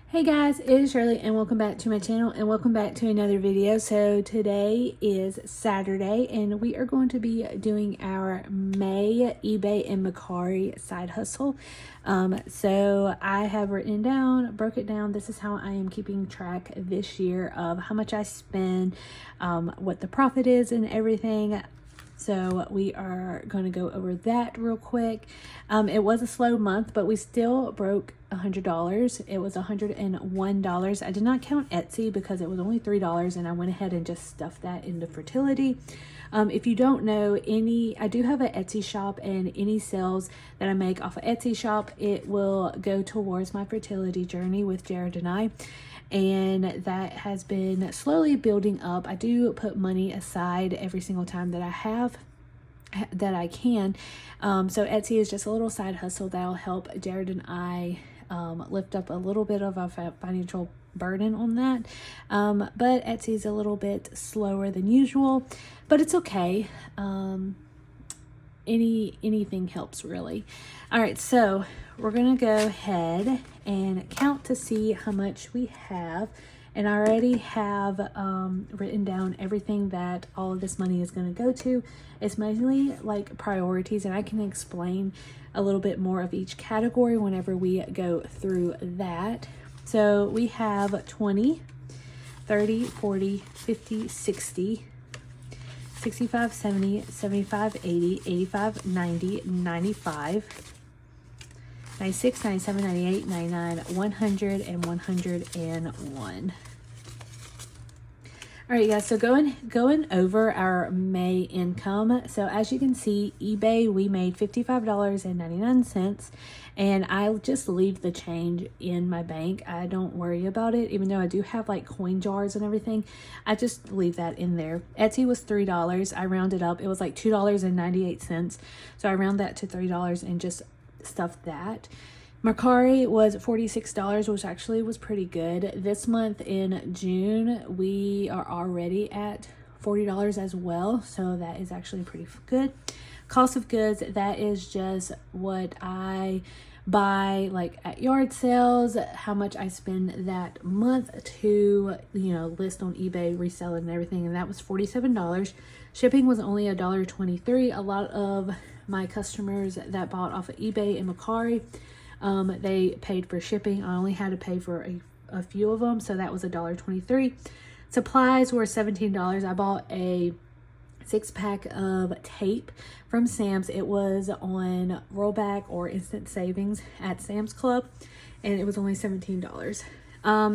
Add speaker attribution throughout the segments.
Speaker 1: Hey guys, it is Shirley and welcome back to my channel and welcome back to another video. So today is Saturday and we are going to be doing our May eBay and Mercari side hustle. So I have broke it down. This is how I am keeping track this year of how much I spend, what the profit is and everything. So we are going to go over that real quick. It was a slow month, but we still broke $100. It was $101. I did not count Etsy because it was only $3 and I went ahead and just stuffed that into fertility. If you don't know, I do have an Etsy shop, and any sales that I make off of Etsy shop, it will go towards my fertility journey with Jared and I. And that has been slowly building up. I do put money aside every single time that I can. So Etsy is just a little side hustle that'll help Jared and I lift up a little bit of a financial burden on that. But Etsy is a little bit slower than usual, but it's okay. Anything helps really. All right, so we're gonna go ahead and count to see how much we have, and I already have written down everything that all of this money is going to go to. It's mainly like priorities, and I can explain a little bit more of each category whenever we go through that. So we have 20, 30, 40, 50, 60, 65, 70, 75, 80, 85, 90, 95, 96, 97, 98, 99, 100, and 101. All right, guys, so going over our May income. So as you can see, eBay, we made $55.99, and I just leave the change in my bank. I don't worry about it, even though I do have like coin jars and everything. I just leave that in there. Etsy was $3. I rounded up. It was like $2.98. So I round that to $3 and just stuff that. Mercari was $46, which actually was pretty good. This month in June, we are already at $40 as well, so that is actually pretty good. Cost of goods, that is just what I buy like at yard sales, how much I spend that month to, list on eBay, resell it and everything, and that was $47. Shipping was only $1.23. A lot of my customers that bought off of eBay and Mercari, they paid for shipping. I only had to pay for a few of them, so that was $1.23. Supplies were $17. I bought a 6-pack of tape from Sam's. It was on rollback or instant savings at Sam's Club, and it was only $17.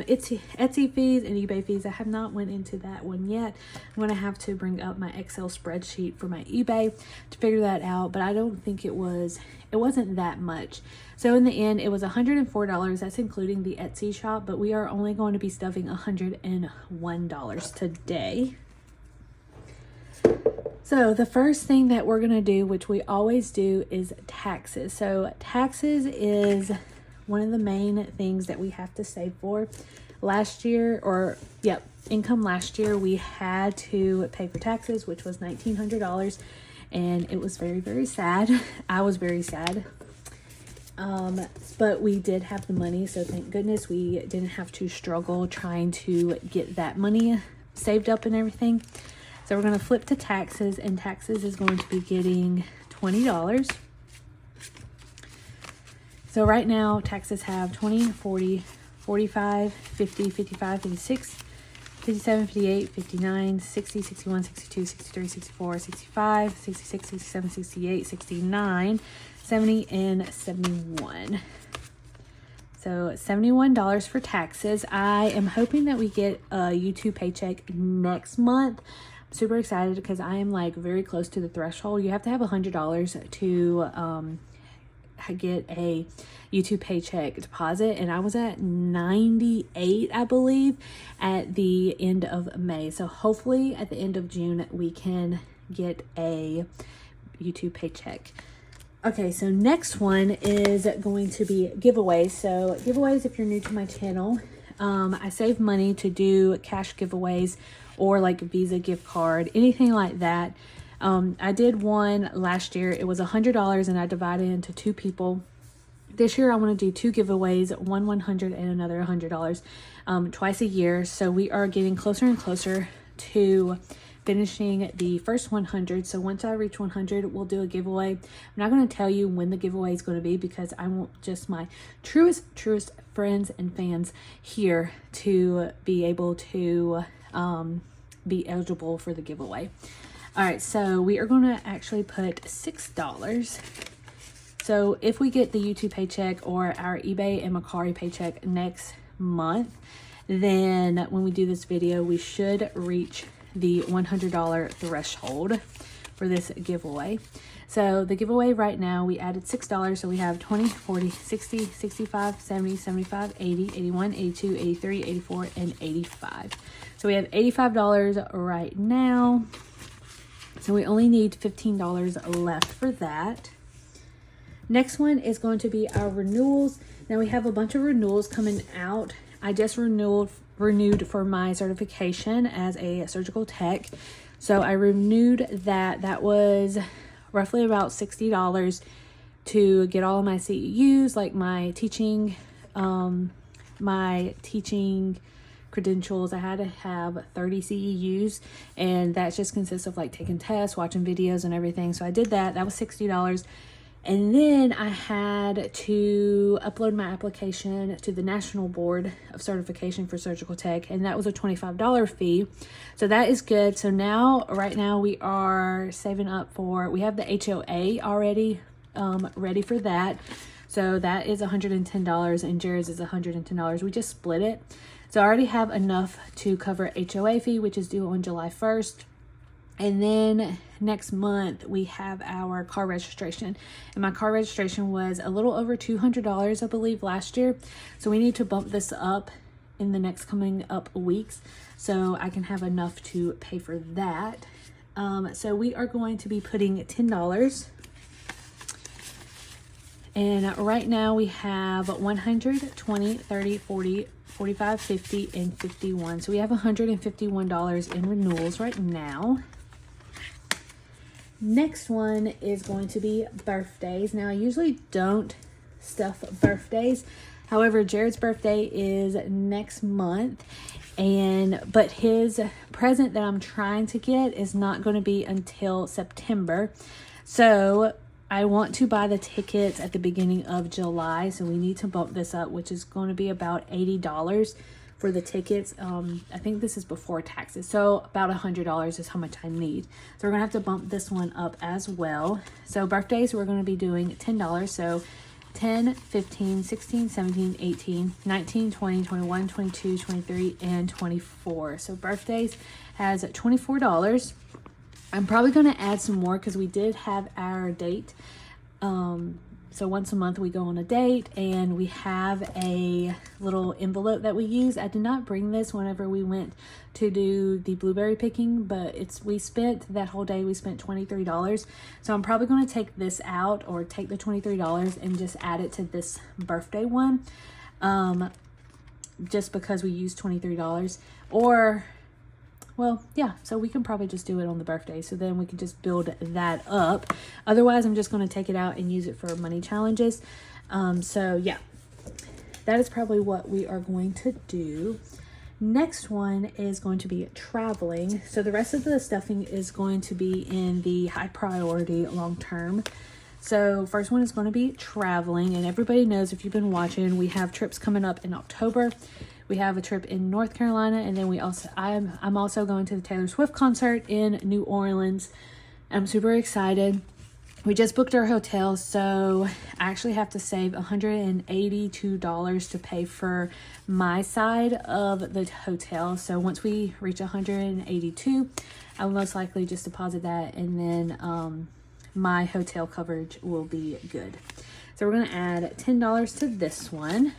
Speaker 1: It's Etsy fees and eBay fees. I have not went into that one yet. I'm going to have to bring up my Excel spreadsheet for my eBay to figure that out, but I don't think it wasn't that much. So in the end, it was $104. That's including the Etsy shop, but we are only going to be stuffing $101 today. So the first thing that we're going to do, which we always do, is taxes. So taxes is one of the main things that we have to save for. Income last year, we had to pay for taxes, which was $1,900, and it was very, very sad. I was very sad. But we did have the money, so thank goodness we didn't have to struggle trying to get that money saved up and everything. So we're going to flip to taxes, and taxes is going to be getting $20. So right now, taxes have 20, 40, 45, 50, 55, 56, 57, 58, 59, 60, 61, 62, 63, 64, 65, 66, 67, 68, 69, 70, and 71. So $71 for taxes. I am hoping that we get a YouTube paycheck next month. I'm super excited because I am like very close to the threshold. You have to have $100 to get a YouTube paycheck deposit, and I was at 98, I believe, at the end of May. So hopefully at the end of June we can get a YouTube paycheck. Okay, so next one is going to be giveaways. So giveaways, if you're new to my channel, I save money to do cash giveaways or like a Visa gift card, anything like that. I did one last year. It was $100, and I divided it into 2 people. This year I want to do 2 giveaways, one $100 and another $100, twice a year. So we are getting closer and closer to finishing the first 100. So once I reach 100, we'll do a giveaway. I'm not going to tell you when the giveaway is going to be because I want just my truest friends and fans here to be able to be eligible for the giveaway. All right, so we are going to actually put $6. So if we get the YouTube Paycheck or our eBay and Mercari Paycheck next month, then when we do this video, we should reach the $100 threshold for this giveaway. So the giveaway right now, we added $6. So we have 20, 40, 60, 65, 70, 75, 80, 81, 82, 83, 84, and 85. So we have $85 right now. So we only need $15 left for that. Next one is going to be our renewals. Now we have a bunch of renewals coming out. I just renewed for my certification as a surgical tech. So I renewed that. That was roughly about $60 to get all of my CEUs, like my teaching credentials. I had to have 30 CEUs, and that just consists of like taking tests, watching videos and everything. So I did that. That was $60. And then I had to upload my application to the National Board of Certification for Surgical Tech, and that was a $25 fee. So that is good. So now, right now, we are saving up for, we have the HOA already ready for that. So that is $110, and Jared's is $110. We just split it. So I already have enough to cover HOA fee, which is due on July 1st. And then next month we have our car registration, and my car registration was a little over $200, I believe, last year. So we need to bump this up in the next coming up weeks so I can have enough to pay for that. So we are going to be putting $10. And right now we have 100, 20, 30, 40, 45, 50, and 51. So we have $151 in renewals right now. Next one is going to be birthdays. Now I usually don't stuff birthdays. However, Jared's birthday is next month, but his present that I'm trying to get is not going to be until September. So I want to buy the tickets at the beginning of July. So we need to bump this up, which is going to be about $80 for the tickets. I think this is before taxes. So about $100 is how much I need. So we're gonna have to bump this one up as well. So birthdays, we're gonna be doing $10. So 10, 15, 16, 17, 18, 19, 20, 21, 22, 23, and 24. So birthdays has $24. I'm probably gonna add some more because we did have our date. So once a month we go on a date, and we have a little envelope that we use. I did not bring this whenever we went to do the blueberry picking, but we spent that whole day, we spent $23. So I'm probably going to take this out, or take the $23 and just add it to this birthday one. Just because we used $23, or, well, yeah, so we can probably just do it on the birthday. So then we can just build that up. Otherwise, I'm just going to take it out and use it for money challenges. So yeah, that is probably what we are going to do. Next one is going to be traveling. So the rest of the stuffing is going to be in the high priority long term. So first one is going to be traveling, and everybody knows, if you've been watching, we have trips coming up in October. We have a trip in North Carolina, and then I'm also going to the Taylor Swift concert in New Orleans. I'm super excited. We just booked our hotel, so I actually have to save $182 to pay for my side of the hotel. So once we reach 182, I will most likely just deposit that, and then my hotel coverage will be good. So we're going to add $10 to this one.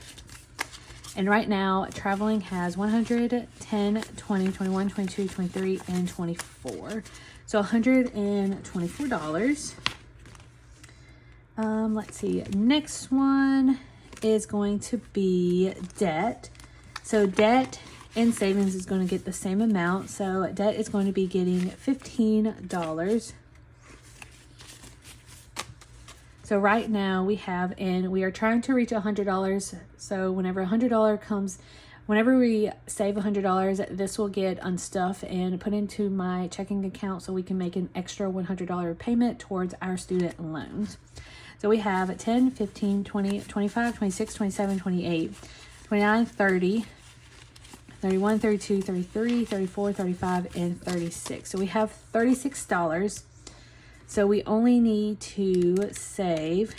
Speaker 1: And right now, traveling has 100, 10, 20, 21, 22, 23, and 24. So $124. Let's see. Next one is going to be debt. So debt and savings is going to get the same amount. So debt is going to be getting $15. So right now we have, and we are trying to reach $100. So whenever $100 comes, whenever we save $100, this will get unstuffed and put into my checking account so we can make an extra $100 payment towards our student loans. So we have 10, 15, 20, 25, 26, 27, 28, 29, 30, 31, 32, 33, 34, 35, and 36. So we have $36. So we only need to save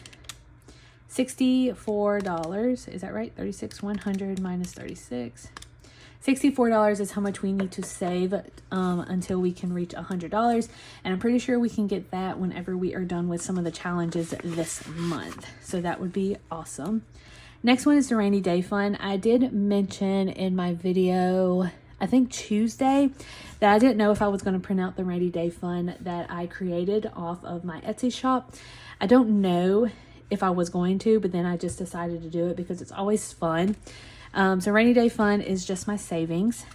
Speaker 1: $64. Is that right? 36, 100 minus 36. $64 is how much we need to save until we can reach $100. And I'm pretty sure we can get that whenever we are done with some of the challenges this month. So that would be awesome. Next one is the rainy day fund. I did mention in my video, I think Tuesday, that I didn't know if I was going to print out the rainy day fund that I created off of my Etsy shop. I don't know if I was going to, but then I just decided to do it because it's always fun. So rainy day fund is just my savings.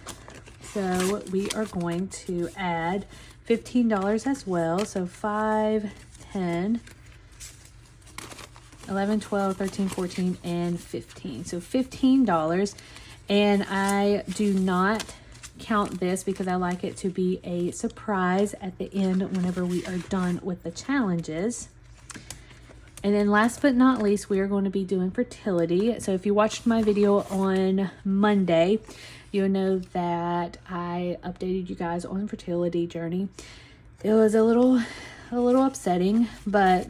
Speaker 1: So we are going to add $15 as well. So 5, 10, 11, 12, 13, 14, and 15. So $15. And I do not count this because I like it to be a surprise at the end whenever we are done with the challenges. And then last but not least, we are going to be doing fertility. So if you watched my video on Monday, you'll know that I updated you guys on fertility journey. It was a little upsetting, but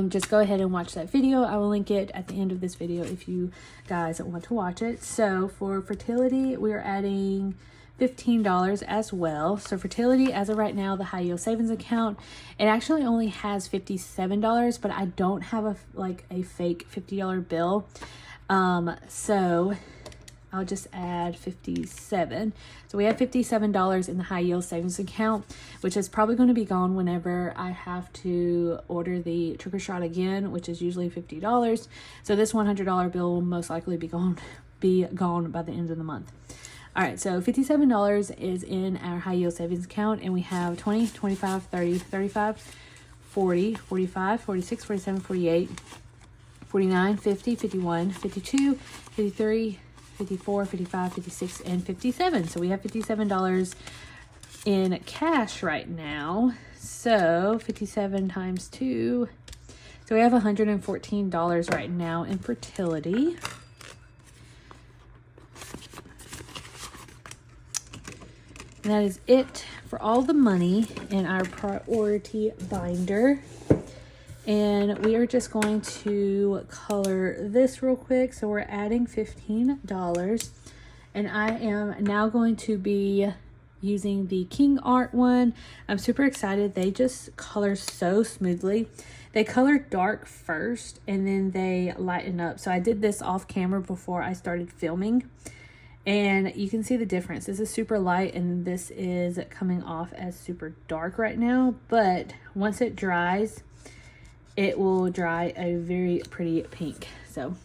Speaker 1: just go ahead and watch that video. I will link it at the end of this video if you guys want to watch it. So for fertility, we are adding $15 as well. So fertility, as of right now, the high yield savings account, it actually only has $57, but I don't have a fake $50 bill. So I'll just add 57. So we have $57 in the high yield savings account, which is probably going to be gone whenever I have to order the trigger shot again, which is usually $50. So this $100 bill will most likely be gone by the end of the month. All right, so $57 is in our high yield savings account, and we have 20, 25, 30, 35, 40, 45, 46, 47, 48, 49, 50, 51, 52, 53, 54, 55, 56, and 57. So we have $57 in cash right now. So 57 times 2. So we have $114 right now in fertility. And that is it for all the money in our priority binder. And we are just going to color this real quick. So we're adding $15. And I am now going to be using the King Art one. I'm super excited. They just color so smoothly. They color dark first and then they lighten up. So I did this off camera before I started filming. And you can see the difference. This is super light and this is coming off as super dark right now. But once it dries, it will dry a very pretty pink. So,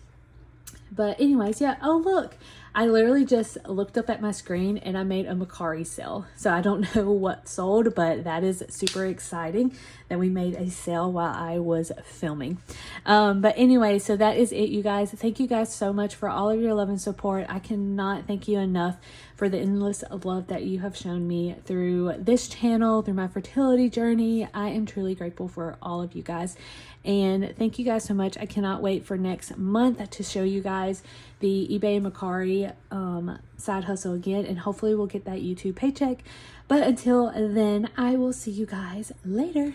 Speaker 1: but anyways, yeah. Oh, look. I literally just looked up at my screen and I made a Mercari sale. So I don't know what sold, but that is super exciting that we made a sale while I was filming. But anyway, so that is it, you guys. Thank you guys so much for all of your love and support. I cannot thank you enough for the endless love that you have shown me through this channel, through my fertility journey. I am truly grateful for all of you guys. And thank you guys so much. I cannot wait for next month to show you guys the eBay and Mercari side hustle again. And hopefully we'll get that YouTube paycheck. But until then, I will see you guys later.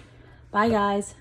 Speaker 1: Bye, guys.